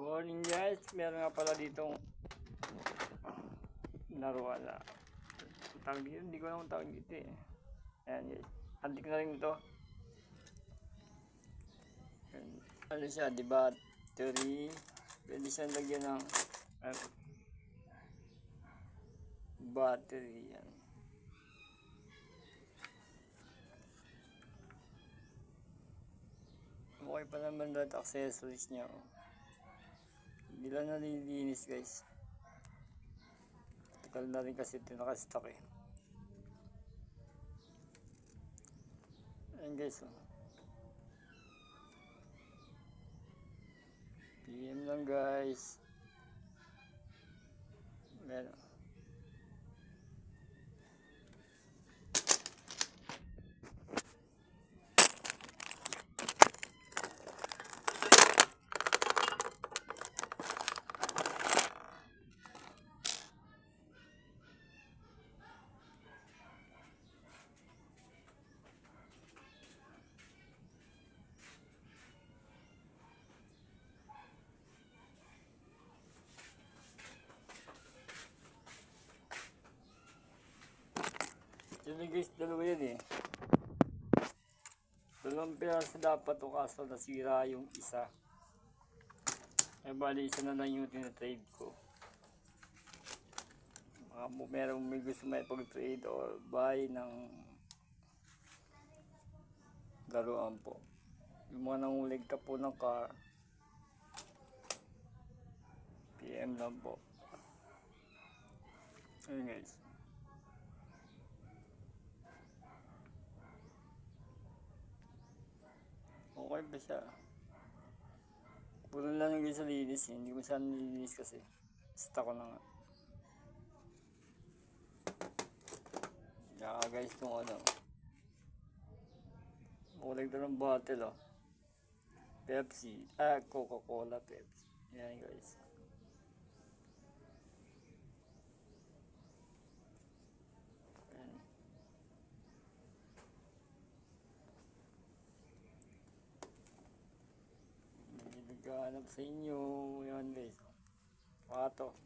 Morning guys, meron nga pala ditong laruan na tawag dito, hindi ko lang tawag dito eh. Ayan guys, antik na rin ito. Ano siya, di ba? Battery, pwede siya lagyan ng battery yan. Okay pa naman lahat accessories niya. Hindi lang nalilinis guys. Tagal na rin kasi ito nakastock eh. Ayan guys oh. PM lang guys. Meron. Yun guys, dalawa yan eh. Dalawang piraso dapat o kaso nasira yung isa. Eh bali isa na lang yung tinatrade ko. Merong may gusto may pag-trade or buy ng laruan po. Yung mga nangulig ka po ng car, PM lang po. Ayun guys. Okay ba siya? Puro lang yung sa linis eh. Hindi ko sana nilinis kasi sita ko na nga. Kaya guys itong ano, kulag na ng bottle oh. Pepsi, Coca-Cola, Pepsi. Yan guys. Naghahanap sa inyo. Yan guys. Pato.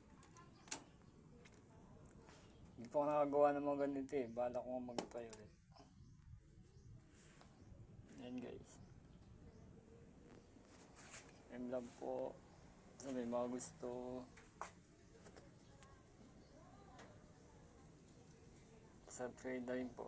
Hindi pa ako nakagawa ng mga ganito eh. Bala ko nga mag-try ulit. Yan guys. M lang po. Sa may mga gusto. Subscribe na rin po.